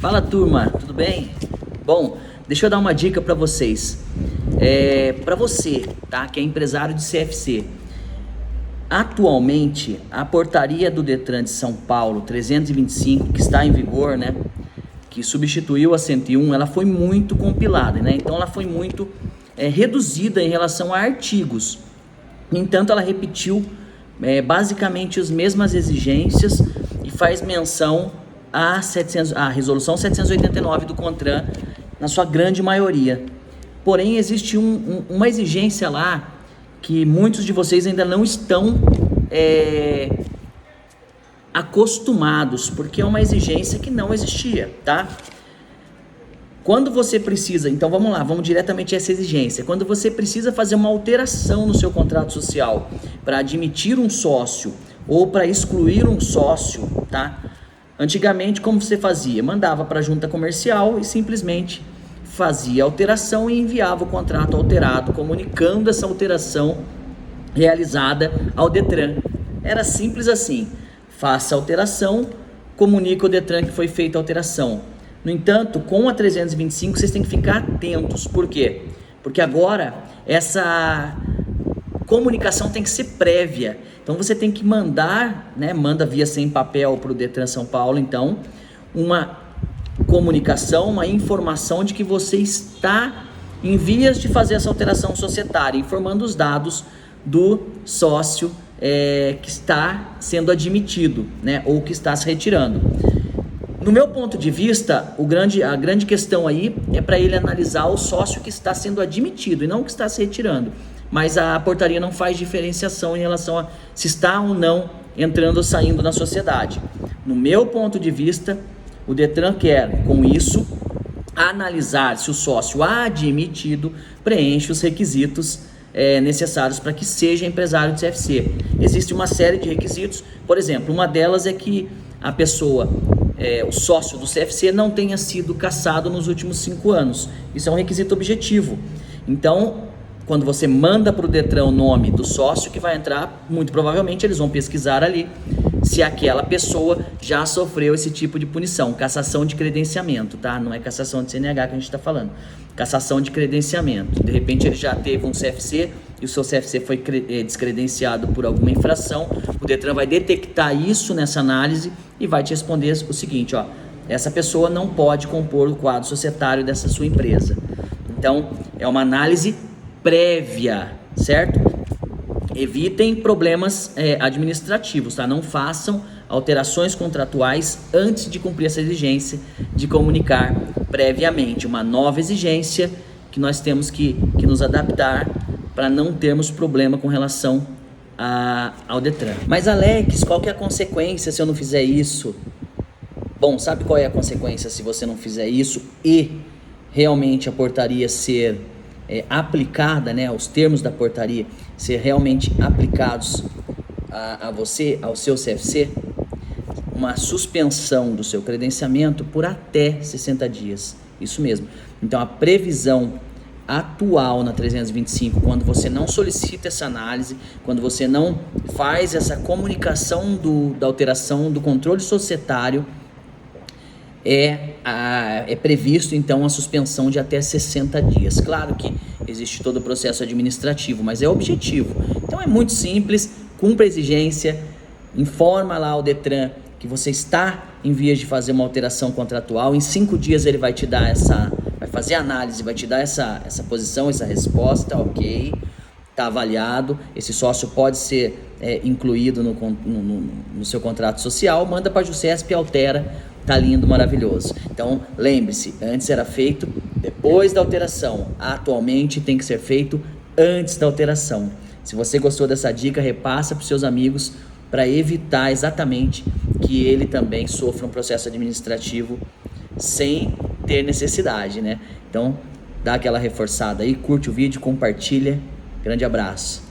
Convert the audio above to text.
Fala turma, tudo bem? Bom, deixa eu dar uma dica para vocês. Para você, tá, que é empresário de CFC, atualmente a portaria do Detran de São Paulo 325, que está em vigor, né, que substituiu a 101, ela foi muito compilada, né? Então ela foi muito reduzida em relação a artigos. No entanto, ela repetiu basicamente as mesmas exigências e faz menção à resolução 789 do CONTRAN, na sua grande maioria. Porém, existe uma exigência lá que muitos de vocês ainda não estão acostumados, porque é uma exigência que não existia, tá? Quando você precisa, então vamos lá, vamos diretamente a essa exigência. Quando você precisa fazer uma alteração no seu contrato social para admitir um sócio ou para excluir um sócio, tá? Antigamente, como você fazia? Mandava para a junta comercial e simplesmente fazia alteração e enviava o contrato alterado, comunicando essa alteração realizada ao Detran. Era simples assim: faça a alteração, comunique ao Detran que foi feita a alteração. No entanto, com a 325 vocês têm que ficar atentos. Por quê? Porque agora essa comunicação tem que ser prévia. Então você tem que mandar, né, manda via sem papel para o Detran São Paulo, então, uma comunicação, uma informação de que você está em vias de fazer essa alteração societária, informando os dados do sócio que está sendo admitido, né, ou que está se retirando. No meu ponto de vista, a grande questão aí é para ele analisar o sócio que está sendo admitido e não o que está se retirando. Mas a portaria não faz diferenciação em relação a se está ou não entrando ou saindo na sociedade. No meu ponto de vista, o Detran quer, com isso, analisar se o sócio admitido preenche os requisitos necessários para que seja empresário de CFC. Existe uma série de requisitos, por exemplo, uma delas é que a pessoa, o sócio do CFC, não tenha sido cassado nos últimos 5 anos. Isso é um requisito objetivo. Então, quando você manda para o Detran o nome do sócio que vai entrar, muito provavelmente eles vão pesquisar ali se aquela pessoa já sofreu esse tipo de punição, cassação de credenciamento, tá? Não é cassação de CNH que a gente está falando, cassação de credenciamento. De repente ele já teve um CFC e o seu CFC foi descredenciado por alguma infração, o Detran vai detectar isso nessa análise e vai te responder o seguinte, ó: essa pessoa não pode compor o quadro societário dessa sua empresa. Então, é uma análise prévia, certo? Evitem problemas administrativos, tá? Não façam alterações contratuais antes de cumprir essa exigência de comunicar previamente. Uma nova exigência que nós temos que nos adaptar para não termos problema com relação ao Detran. Mas Alex, qual que é a consequência se eu não fizer isso? Bom, sabe qual é a consequência se você não fizer isso e realmente a portaria ser aplicada, né, os termos da portaria ser realmente aplicados a você, ao seu CFC? Uma suspensão do seu credenciamento por até 60 dias. Isso mesmo. Então a previsão atual na 325, quando você não solicita essa análise, quando você não faz essa comunicação da alteração do controle societário, é previsto então a suspensão de até 60 dias. Claro que existe todo o processo administrativo, mas é objetivo. Então é muito simples, cumpra a exigência, informa lá ao Detran que você está em vias de fazer uma alteração contratual. Em 5 dias ele vai te dar vai fazer a análise, vai te dar essa posição, essa resposta, ok, está avaliado, esse sócio pode ser incluído no seu contrato social, manda para a Jusesp e altera. Tá lindo, maravilhoso. Então, lembre-se, antes era feito depois da alteração. Atualmente tem que ser feito antes da alteração. Se você gostou dessa dica, repassa para os seus amigos para evitar exatamente que ele também sofra um processo administrativo sem ter necessidade, né? Então, dá aquela reforçada aí, curte o vídeo, compartilha. Grande abraço.